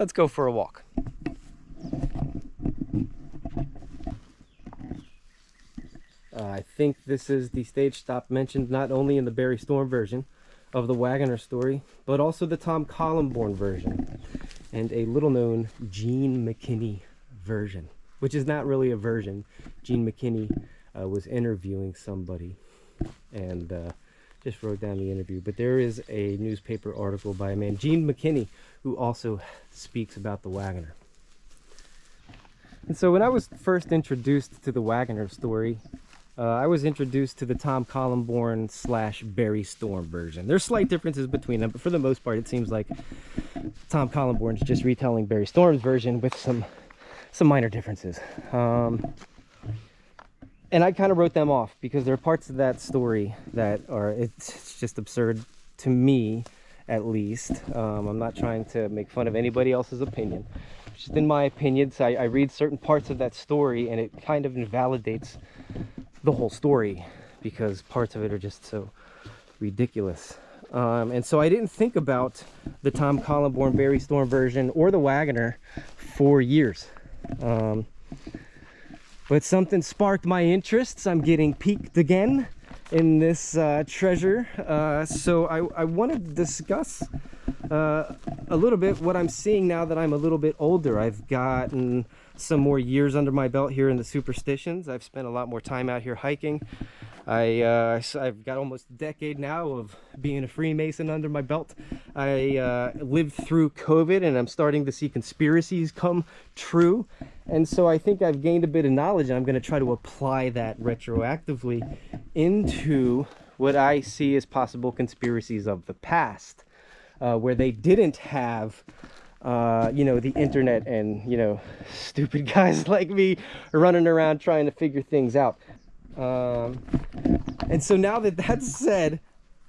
let's go for a walk. I think this is the stage stop mentioned not only in the Barry Storm version of the Wagoner Story, but also the Tom Collenborn version and a little known Gene McKinney version, which is not really a version. Gene McKinney was interviewing somebody and just wrote down the interview, but there is a newspaper article by a man, Gene McKinney, who also speaks about the Wagoner. And so when I was first introduced to the Wagoner Story, I was introduced to the Tom Collenborn / Barry Storm version. There's slight differences between them, but for the most part, it seems like Tom Collenborn's just retelling Barry Storm's version with some minor differences. And I kind of wrote them off because there are parts of that story that are, it's just absurd to me, at least. I'm not trying to make fun of anybody else's opinion. Just in my opinion, so I read certain parts of that story and it kind of invalidates the whole story because parts of it are just so ridiculous. And so I didn't think about the Tom Collenborn Barry Storm version or the Wagoner for years. But something sparked my interests. I'm getting piqued again in this treasure. So I want to discuss a little bit what I'm seeing now that I'm a little bit older. I've gotten some more years under my belt here in the Superstitions. I've spent a lot more time out here hiking. I've got almost a decade now of being a Freemason under my belt. I lived through COVID and I'm starting to see conspiracies come true. And so I think I've gained a bit of knowledge and I'm going to try to apply that retroactively into what I see as possible conspiracies of the past, where they didn't have the internet and, stupid guys like me running around trying to figure things out. And so now that that's said,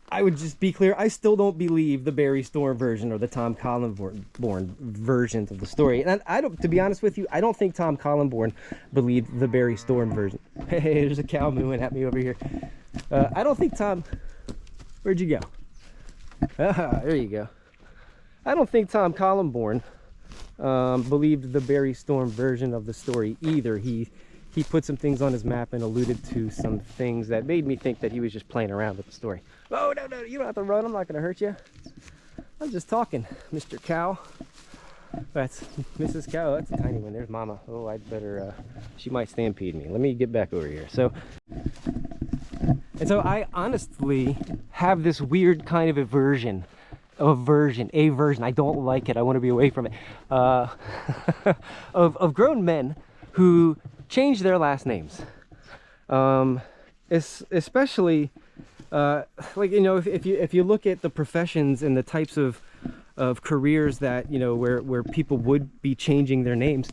I would just be clear, I still don't believe the Barry Storm version or the Tom Collenborn versions of the story. And I don't, to be honest with you, I don't think Tom Collenborn believed the Barry Storm version. Hey, there's a cow mooing at me over here. I don't think Tom, where'd you go? There you go. I don't think Tom Collenborn believed the Barry Storm version of the story either. He put some things on his map and alluded to some things that made me think that he was just playing around with the story. Oh, no, you don't have to run. I'm not going to hurt you. I'm just talking, Mr. Cow. That's Mrs. Cow. That's a tiny one. There's Mama. Oh, I'd better, she might stampede me. Let me get back over here. So I honestly have this weird kind of aversion. I don't like it. I want to be away from it. Of grown men who change their last names. Especially, if you look at the professions and the types of careers that, where people would be changing their names,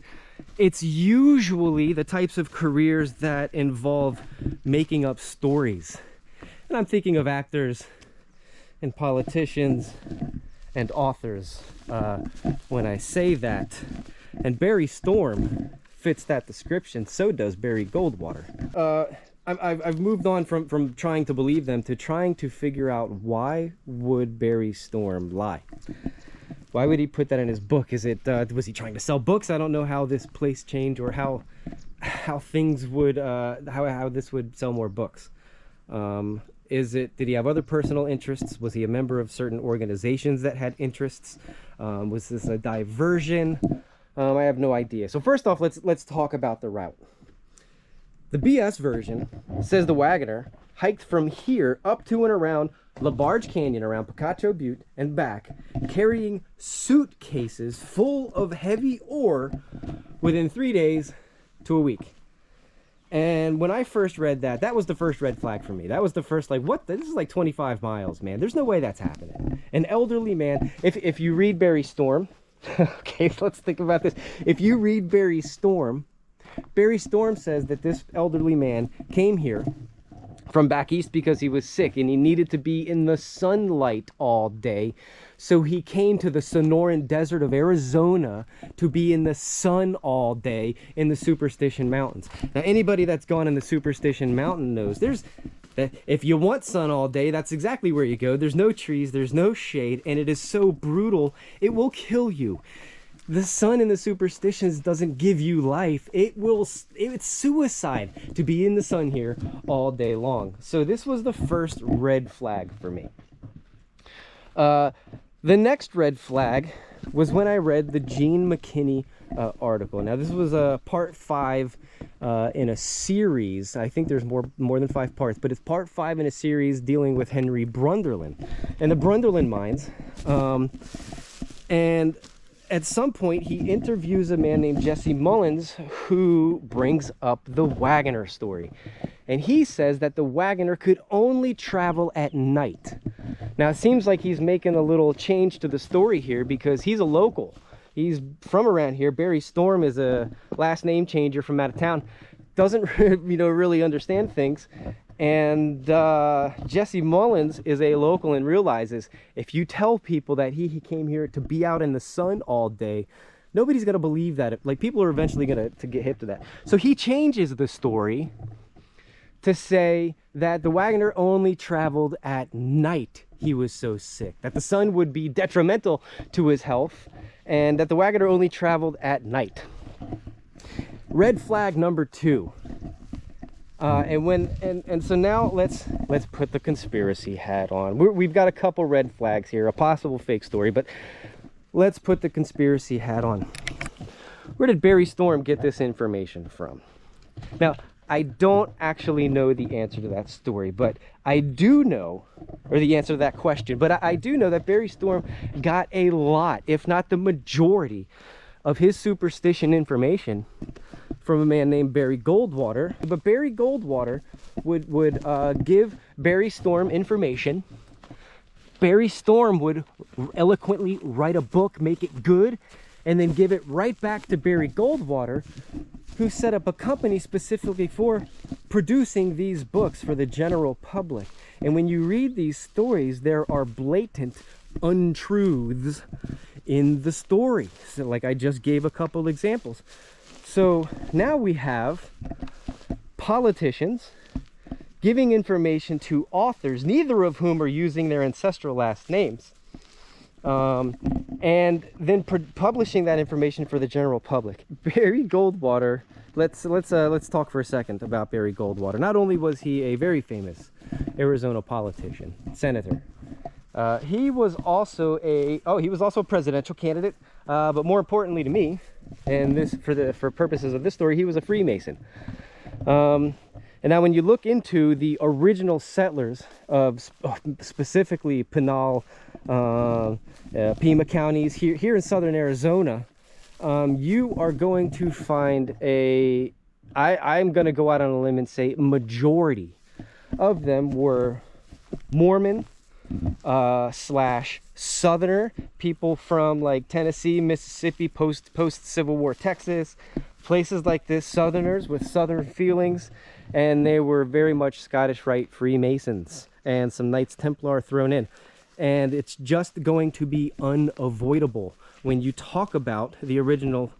it's usually the types of careers that involve making up stories. And I'm thinking of actors and politicians and authors when I say that. And Barry Storm fits that description. So does Barry Goldwater. I've moved on from trying to believe them to trying to figure out, why would Barry Storm lie? Why would he put that in his book? Is it was he trying to sell books? I don't know how this place changed or how things would how this would sell more books. Did he have other personal interests? Was he a member of certain organizations that had interests? Was this a diversion? I have no idea. So first off, let's talk about the route. The BS version says the Wagoner hiked from here up to and around LaBarge Canyon, around Picacho Butte and back, carrying suitcases full of heavy ore within 3 days to a week. And when I first read that, that was the first red flag for me. That was the first, like, what? This is like 25 miles, man. There's no way that's happening. An elderly man, if you read Barry Storm, okay, let's think about this. If you read Barry Storm says that this elderly man came here from back east because he was sick and he needed to be in the sunlight all day. So he came to the Sonoran Desert of Arizona to be in the sun all day in the Superstition Mountains. Now, anybody that's gone in the Superstition Mountain knows if you want sun all day, that's exactly where you go. There's no trees, there's no shade, and it is so brutal, it will kill you. the sun in the superstitions doesn't give you life. It's suicide to be in the sun here all day long. So this was the first red flag for me. The next red flag was when I read the Gene McKinney article. Now this was part 5 in a series. I think there's more than 5 parts, but it's part 5 in a series dealing with Henry Brunderlin and the Brunderlin mines. And at some point he interviews a man named Jesse Mullins, who brings up the Wagoner story. And he says that the Wagoner could only travel at night. Now it seems like he's making a little change to the story here, because he's a local. He's from around here. Barry Storm is a last name changer from out of town. Doesn't really understand things. And Jesse Mullins is a local and realizes if you tell people that he came here to be out in the sun all day, nobody's going to believe that. Like, people are eventually going to get hip to that. So he changes the story to say that the Wagoner only traveled at night. He was so sick that the sun would be detrimental to his health, and that the Wagoner only traveled at night. Red flag number 2. So now let's put the conspiracy hat on. We've got a couple red flags here, a possible fake story, but let's put the conspiracy hat on. Where did Barry Storm get this information from? Now, I don't actually know the answer to that story, but I do know, or the answer to that question, but I do know that Barry Storm got a lot, if not the majority, of his superstition information from a man named Barry Goldwater. But Barry Goldwater would give Barry Storm information. Barry Storm would eloquently write a book, make it good, and then give it right back to Barry Goldwater, who set up a company specifically for producing these books for the general public. And when you read these stories, there are blatant untruths in the story. So, like, I just gave a couple examples. So now we have politicians giving information to authors, neither of whom are using their ancestral last names, and then publishing that information for the general public. Barry Goldwater, let's talk for a second about Barry Goldwater. Not only was he a very famous Arizona politician, senator, he was also a presidential candidate, but more importantly to me, and this for purposes of this story, he was a Freemason. And now when you look into the original settlers of specifically Pinal, Pima counties here in southern Arizona, you are going to find I'm going to go out on a limb and say majority of them were Mormon slash Southerner, people from like Tennessee, Mississippi, post Civil War Texas, places like this, Southerners with Southern feelings, and they were very much Scottish Rite Freemasons and some Knights Templar thrown in. And it's just going to be unavoidable when you talk about the original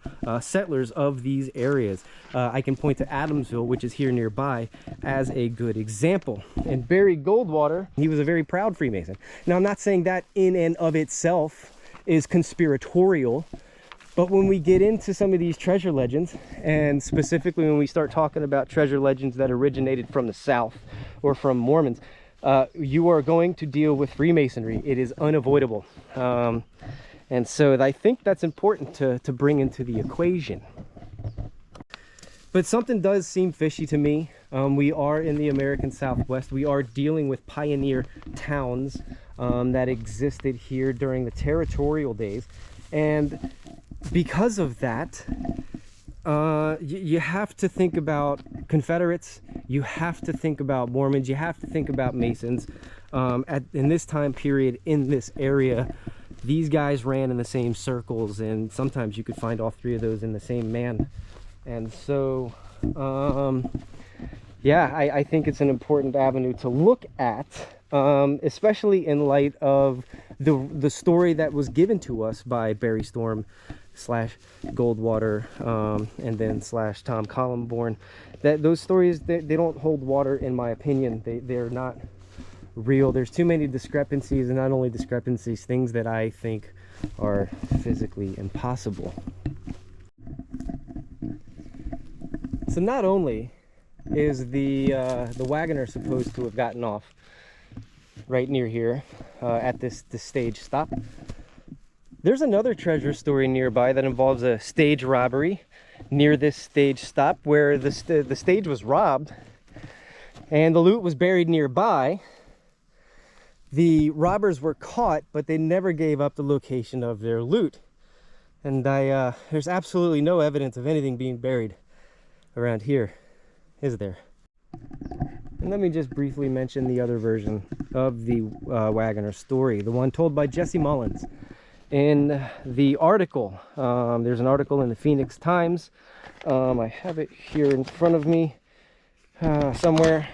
settlers of these areas. I can point to Adamsville, which is here nearby, as a good example. And Barry Goldwater, he was a very proud Freemason. Now, I'm not saying that in and of itself is conspiratorial, but when we get into some of these treasure legends, and specifically when we start talking about treasure legends that originated from the South or from Mormons, you are going to deal with Freemasonry. It is unavoidable. And so I think that's important to bring into the equation. But something does seem fishy to me. We are in the American Southwest. We are dealing with pioneer towns that existed here during the territorial days. And because of that, you have to think about Confederates, you have to think about Mormons, you have to think about Masons. In this time period, in this area, these guys ran in the same circles, and sometimes you could find all three of those in the same man. And so, yeah, I think it's an important avenue to look at, especially in light of the story that was given to us by Barry Storm slash Goldwater, and then slash Tom Columborn. That those stories, they don't hold water in my opinion. They're not real. There's too many discrepancies, and not only discrepancies, things that I think are physically impossible. So not only is the Wagoner supposed to have gotten off right near here at this stage stop, there's another treasure story nearby that involves a stage robbery near this stage stop, where the stage was robbed and the loot was buried nearby. The robbers were caught, but they never gave up the location of their loot. And there's absolutely no evidence of anything being buried around here, is there? And let me just briefly mention the other version of the Wagoner story, the one told by Jesse Mullins. In the article, there's an article in the Phoenix Times. I have it here in front of me somewhere.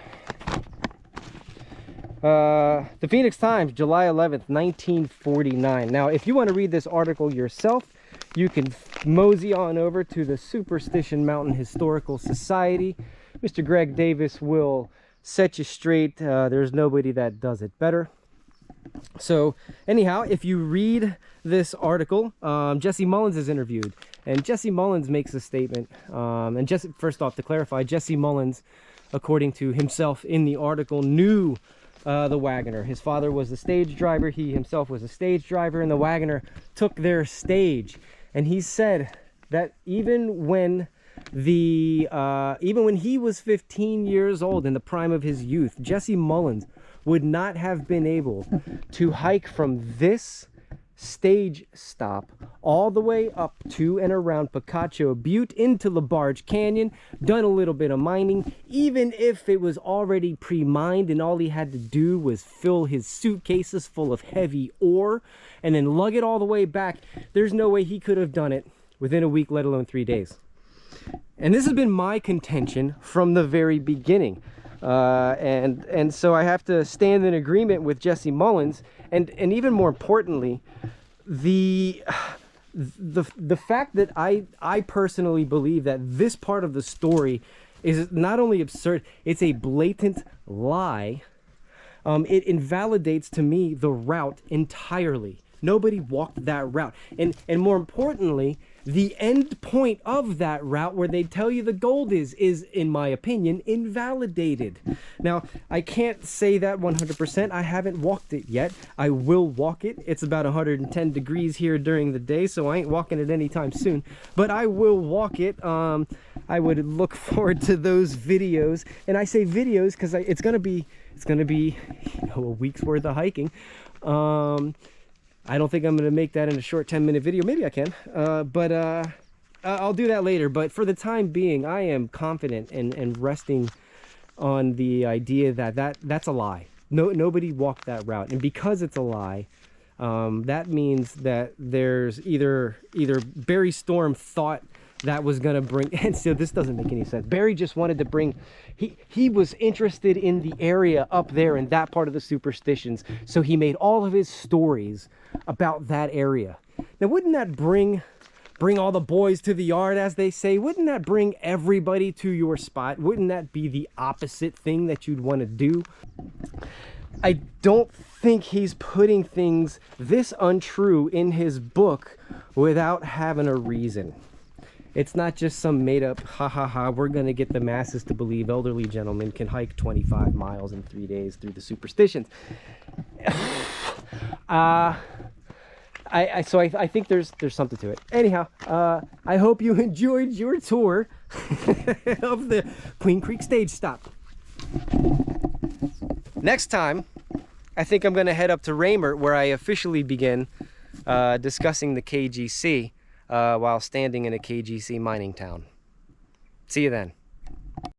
The Phoenix Times, July 11th, 1949. Now, if you want to read this article yourself, you can mosey on over to the Superstition Mountain Historical Society. Mr. Greg Davis will set you straight. There's nobody that does it better. So anyhow, if you read this article, Jesse Mullins is interviewed, and Jesse Mullins makes a statement. And just first off, to clarify, Jesse Mullins, according to himself in the article, knew the Wagoner. His father was the stage driver. He himself was a stage driver, and the Wagoner took their stage. And he said that even when he was 15 years old, in the prime of his youth, Jesse Mullins would not have been able to hike from this stage stop all the way up to and around Picacho Butte into LaBarge Canyon, done a little bit of mining, even if it was already pre-mined and all he had to do was fill his suitcases full of heavy ore and then lug it all the way back. There's no way he could have done it within a week, let alone 3 days. And this has been my contention from the very beginning. And so I have to stand in agreement with Jesse Mullins, and even more importantly, the fact that I personally believe that this part of the story is not only absurd, it's a blatant lie. It invalidates to me the route entirely. Nobody walked that route, and more importantly, the end point of that route, where they tell you the gold is in my opinion invalidated. Now, I can't say that 100%. I haven't walked it yet. I will walk it. It's about 110 degrees here during the day, so I ain't walking it anytime soon, but I will walk it. I would look forward to those videos, and I say videos because it's gonna be a week's worth of hiking. I don't think I'm going to make that in a short 10-minute video. Maybe I can, but I'll do that later. But for the time being, I am confident and resting on the idea that that's a lie. Nobody walked that route, and because it's a lie, that means that there's either Barry Storm thought that was going to bring, and so this doesn't make any sense. Barry just wanted to bring, he was interested in the area up there in that part of the Superstitions, so he made all of his stories about that area. Now, wouldn't that bring all the boys to the yard, as they say? Wouldn't that bring everybody to your spot? Wouldn't that be the opposite thing that you'd want to do? I don't think he's putting things this untrue in his book without having a reason. It's not just some made-up, we're going to get the masses to believe elderly gentlemen can hike 25 miles in 3 days through the Superstitions. So I think there's something to it. Anyhow, I hope you enjoyed your tour of the Queen Creek stage stop. Next time, I think I'm going to head up to Raymert, where I officially begin discussing the KGC while standing in a KGC mining town. See you then.